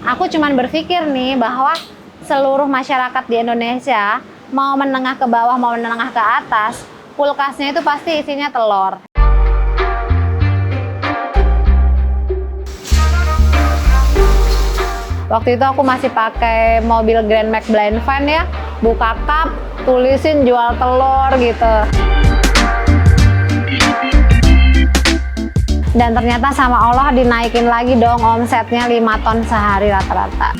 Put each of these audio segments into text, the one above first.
Aku cuman berpikir nih bahwa seluruh masyarakat di Indonesia, mau menengah ke bawah, mau menengah ke atas, kulkasnya itu pasti isinya telur. Waktu itu aku masih pakai mobil Grand Max Blind Van ya, buka kap, tulisin jual telur gitu. Dan ternyata sama Allah dinaikin lagi dong omsetnya 5 ton sehari rata-rata.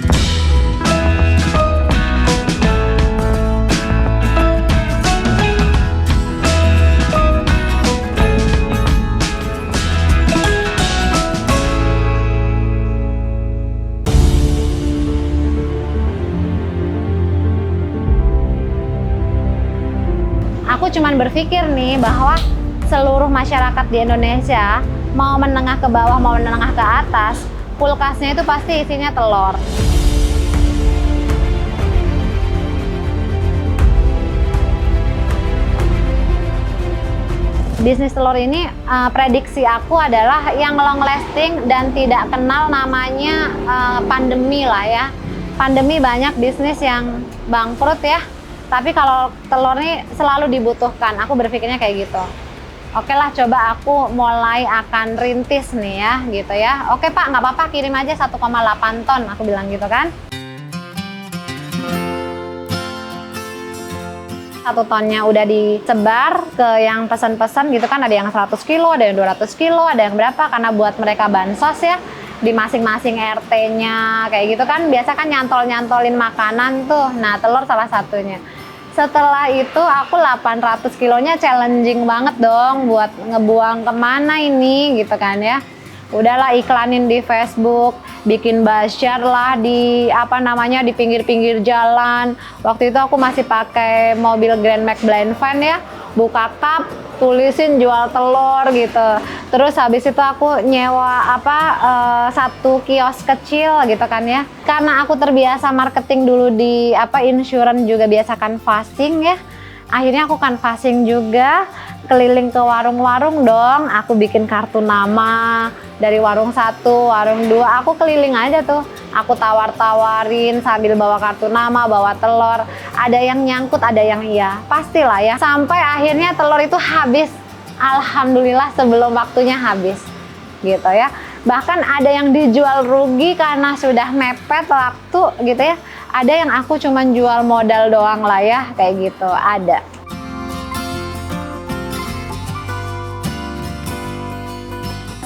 Aku cuman berpikir nih bahwa seluruh masyarakat di Indonesia, mau menengah ke bawah, mau menengah ke atas, kulkasnya itu pasti isinya telur. Bisnis telur ini prediksi aku adalah yang long lasting dan tidak kenal namanya pandemi lah ya. Pandemi banyak bisnis yang bangkrut ya. Tapi kalau telur ini selalu dibutuhkan, aku berpikirnya kayak gitu. Oke lah, coba aku mulai akan rintis nih ya, gitu ya. Oke Pak, nggak apa-apa, kirim aja 1,8 ton, aku bilang gitu kan. 1 tonnya udah disebar ke yang pesan-pesan gitu kan, ada yang 100 kilo, ada yang 200 kilo, ada yang berapa, karena buat mereka bansos ya, di masing-masing RT-nya, kayak gitu kan, biasa kan nyantol-nyantolin makanan tuh, nah telur salah satunya. Setelah itu aku 800 kilonya challenging banget dong buat ngebuang kemana ini gitu kan ya. Udahlah iklanin di Facebook, bikin bazar lah di di pinggir-pinggir jalan. Waktu itu aku masih pakai mobil Grand Max Blind Van ya, buka kap, tulisin jual telur gitu. Terus habis itu aku nyewa satu kios kecil gitu kan ya. Karena aku terbiasa marketing dulu di insurance juga biasa canvassing ya. Akhirnya aku canvassing juga, keliling ke warung-warung dong. Aku bikin kartu nama dari warung 1, warung 2. Aku keliling aja tuh. Aku tawar-tawarin sambil bawa kartu nama, bawa telur. Ada yang nyangkut, ada yang iya. Pastilah ya. Sampai akhirnya telur itu habis. Alhamdulillah sebelum waktunya habis. Gitu ya. Bahkan ada yang dijual rugi karena sudah mepet waktu gitu ya. Ada yang aku cuman jual modal doang lah ya, kayak gitu, ada.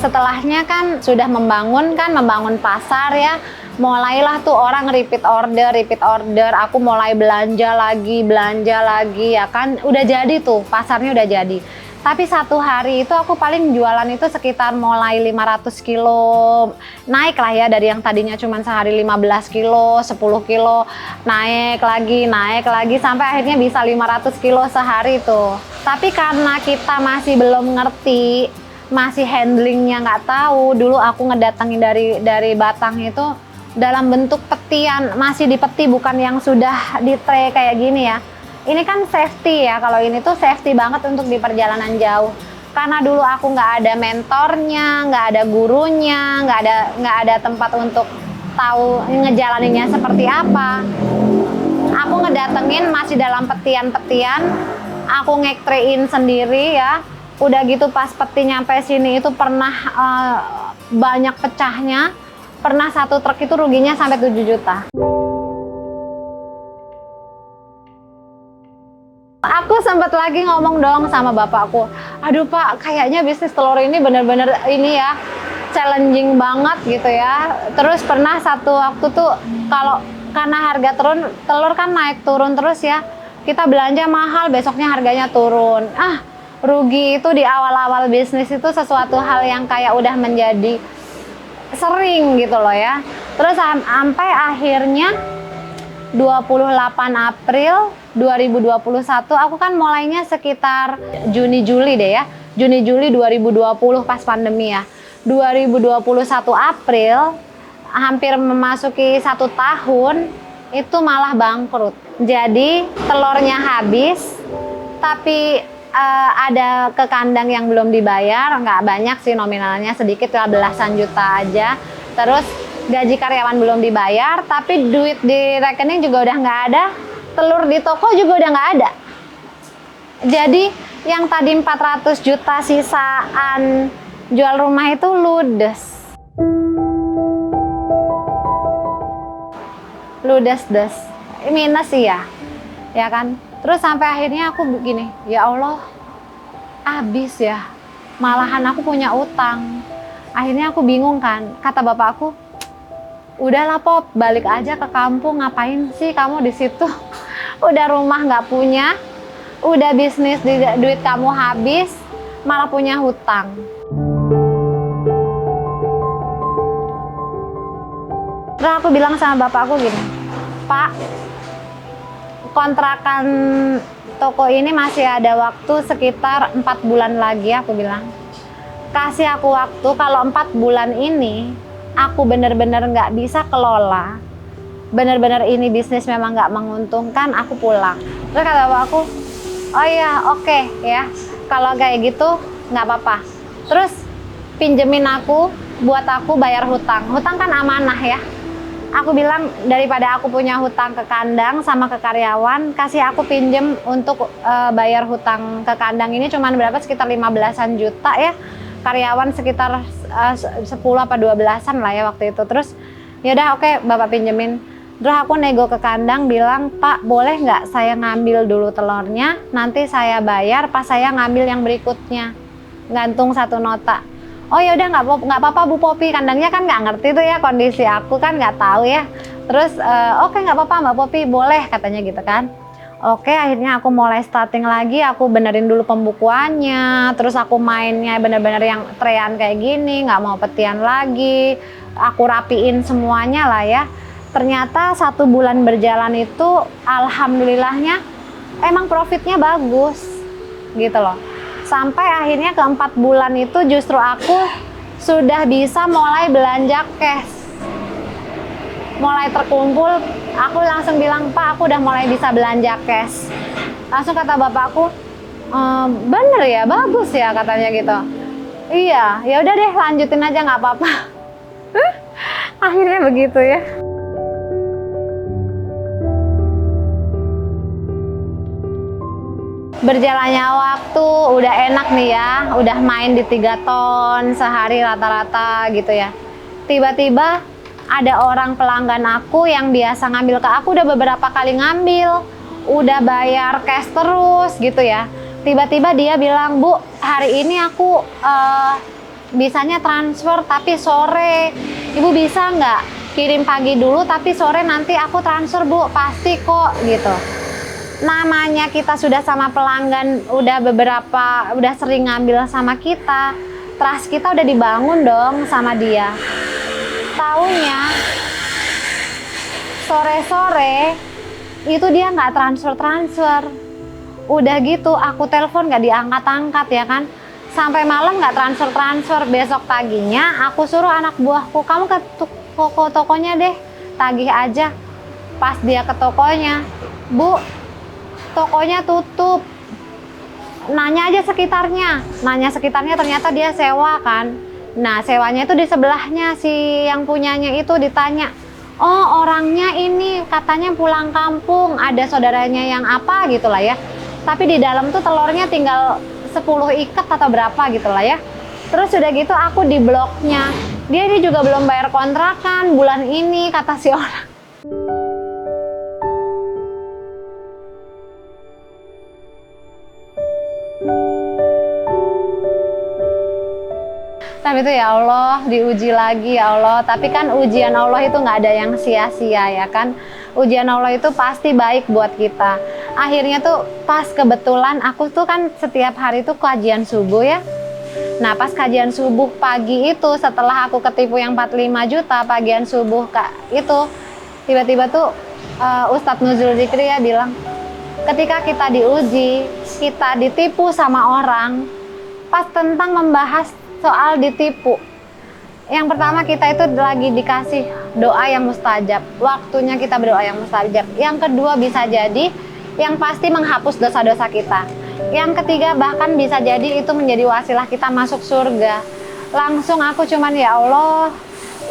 Setelahnya kan sudah membangun pasar ya, mulailah tuh orang repeat order, aku mulai belanja lagi ya kan, udah jadi tuh, pasarnya udah jadi. Tapi satu hari itu aku paling jualan itu sekitar mulai 500 kilo, naik lah ya dari yang tadinya cuma sehari 15 kilo, 10 kilo, naik lagi sampai akhirnya bisa 500 kilo sehari tuh. Tapi karena kita masih belum ngerti, masih handlingnya nggak tahu, dulu aku ngedatengin dari Batang itu dalam bentuk petian, masih di peti, bukan yang sudah di tray kayak gini ya. Ini kan safety ya, kalau ini tuh safety banget untuk di perjalanan jauh. Karena dulu aku nggak ada mentornya, nggak ada gurunya, nggak ada tempat untuk tahu ngejalaninnya seperti apa. Aku ngedatengin masih dalam petian-petian, aku nge-train sendiri ya. Udah gitu pas peti nyampe sini itu pernah banyak pecahnya, pernah satu truk itu ruginya sampai 7 juta. Aku sempat lagi ngomong dong sama bapakku, aduh Pak, kayaknya bisnis telur ini bener-bener ini ya, challenging banget gitu ya. Terus pernah satu waktu tuh, karena harga telur kan naik turun terus ya, kita belanja mahal, besoknya harganya turun. Rugi itu di awal-awal bisnis itu sesuatu hal yang kayak udah menjadi sering gitu loh ya. Terus sampai akhirnya 28 April 2021 aku kan mulainya sekitar Juni-Juli deh ya. Juni-Juli 2020 pas pandemi ya. 2021 April hampir memasuki 1 tahun itu malah bangkrut. Jadi telurnya habis, tapi ada ke kandang yang belum dibayar, nggak banyak sih nominalnya, sedikit lah, belasan juta aja. Terus gaji karyawan belum dibayar, tapi duit di rekening juga udah nggak ada, telur di toko juga udah nggak ada. Jadi yang tadi 400 juta sisaan jual rumah itu ludes. Ludes-des. Minus sih ya. Ya kan? Terus sampai akhirnya aku begini, ya Allah, habis ya. Malahan aku punya utang. Akhirnya aku bingung kan. Kata bapak aku, udahlah Pop, balik aja ke kampung. Ngapain sih kamu di situ? Udah rumah nggak punya, udah bisnis duit kamu habis, malah punya hutang. Terus aku bilang sama bapak aku gini, Pak, kontrakan toko ini masih ada waktu sekitar 4 bulan lagi, aku bilang. Kasih aku waktu, kalau 4 bulan ini aku bener-bener nggak bisa kelola, bener-bener ini bisnis memang nggak menguntungkan, aku pulang. Terus kata bapak aku, oh iya, oke ya, kalau kayak gitu nggak apa-apa. Terus pinjemin aku, buat aku bayar hutang. Hutang kan amanah ya. Aku bilang daripada aku punya hutang ke kandang sama ke karyawan, kasih aku pinjem untuk bayar hutang ke kandang ini cuman berapa, sekitar 15-an juta ya. Karyawan sekitar 10 apa 12-an lah ya waktu itu. Terus yaudah oke, bapak pinjemin. Terus aku nego ke kandang bilang, Pak boleh nggak saya ngambil dulu telurnya, nanti saya bayar pas saya ngambil yang berikutnya, gantung 1 nota. Oh ya udah nggak apa-apa Bu Popi, kandangnya kan nggak ngerti tuh ya kondisi aku kan nggak tahu ya. Terus oke nggak apa-apa Mbak Popi, boleh katanya gitu kan. Oke, akhirnya aku mulai starting lagi, aku benerin dulu pembukuannya, terus aku mainnya bener-bener yang trean kayak gini, nggak mau petian lagi, aku rapiin semuanya lah ya. Ternyata 1 bulan berjalan itu alhamdulillahnya emang profitnya bagus gitu loh. Sampai akhirnya ke 4 bulan itu justru aku sudah bisa mulai belanja cash. Mulai terkumpul, aku langsung bilang, Pak aku udah mulai bisa belanja cash. Langsung kata bapakku, bener ya, bagus ya katanya gitu. Iya, ya udah deh lanjutin aja nggak apa-apa. Akhirnya begitu ya. Berjalannya waktu udah enak nih ya, udah main di 3 ton sehari rata-rata gitu ya. Tiba-tiba ada orang pelanggan aku yang biasa ngambil ke aku, udah beberapa kali ngambil, udah bayar cash terus gitu ya. Tiba-tiba dia bilang, Bu hari ini aku bisanya transfer tapi sore, Ibu bisa nggak kirim pagi dulu tapi sore nanti aku transfer Bu, pasti kok gitu. Namanya kita sudah sama pelanggan, udah sering ngambil sama kita, trust kita udah dibangun dong sama dia. Taunya sore-sore itu dia nggak transfer. Udah gitu aku telepon nggak diangkat-angkat ya kan, sampai malam nggak transfer. Besok paginya aku suruh anak buahku, kamu ke tokonya deh, tagih aja. Pas dia ke tokonya, Bu tokonya tutup, nanya aja sekitarnya, ternyata dia sewa kan. Nah sewanya itu di sebelahnya, si yang punyanya itu ditanya, oh orangnya ini katanya pulang kampung, ada saudaranya yang apa gitulah ya, tapi di dalam tuh telurnya tinggal 10 ikat atau berapa gitulah ya. Terus udah gitu aku di bloknya, dia juga belum bayar kontrakan bulan ini kata si orang. Tapi itu ya Allah, diuji lagi ya Allah. Tapi kan ujian Allah itu nggak ada yang sia-sia ya kan. Ujian Allah itu pasti baik buat kita. Akhirnya tuh pas kebetulan aku tuh kan setiap hari tuh kajian subuh ya. Nah pas kajian subuh pagi itu, setelah aku ketipu yang 45 juta pagian subuh itu, tiba-tiba tuh Ustadz Nuzul Zikri ya bilang, ketika kita diuji, kita ditipu sama orang, pas tentang membahas soal ditipu, yang pertama kita itu lagi dikasih doa yang mustajab, waktunya kita berdoa yang mustajab. Yang kedua bisa jadi yang pasti menghapus dosa-dosa kita. Yang ketiga bahkan bisa jadi itu menjadi wasilah kita masuk surga. Langsung aku cuman ya Allah,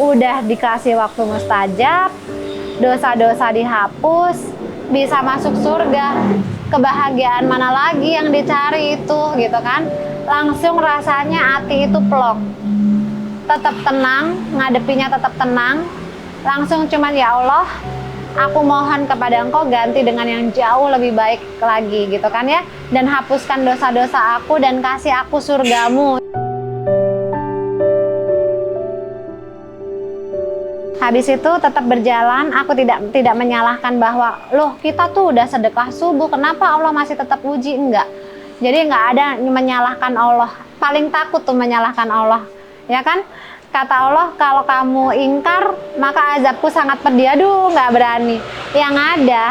udah dikasih waktu mustajab, dosa-dosa dihapus, bisa masuk surga. Kebahagiaan mana lagi yang dicari itu gitu kan? Langsung rasanya hati itu plong, tetap tenang, ngadepinya tetap tenang. Langsung cuman, ya Allah, aku mohon kepada Engkau ganti dengan yang jauh lebih baik lagi gitu kan ya, dan hapuskan dosa-dosa aku dan kasih aku surgamu. Habis itu tetap berjalan, aku tidak menyalahkan bahwa loh kita tuh udah sedekah subuh, kenapa Allah masih tetap uji? Enggak. Jadi nggak ada menyalahkan Allah. Paling takut tuh menyalahkan Allah, ya kan? Kata Allah, kalau kamu ingkar maka azabku sangat pedih. Aduh, nggak berani. Yang ada,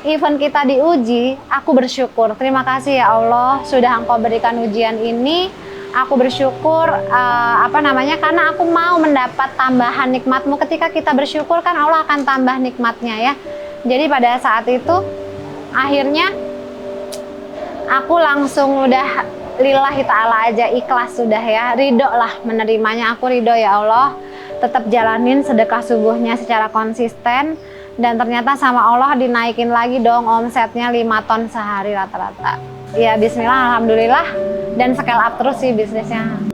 even kita diuji, aku bersyukur. Terima kasih ya Allah sudah Engkau berikan ujian ini. Aku bersyukur karena aku mau mendapat tambahan nikmat-Mu. Ketika kita bersyukur kan Allah akan tambah nikmatnya ya. Jadi pada saat itu akhirnya aku langsung udah lillahi ta'ala aja, ikhlas sudah ya, ridho lah menerimanya. Aku ridho ya Allah, tetap jalanin sedekah subuhnya secara konsisten. Dan ternyata sama Allah dinaikin lagi dong omsetnya 5 ton sehari rata-rata. Ya bismillah, alhamdulillah. Dan scale up terus sih bisnisnya.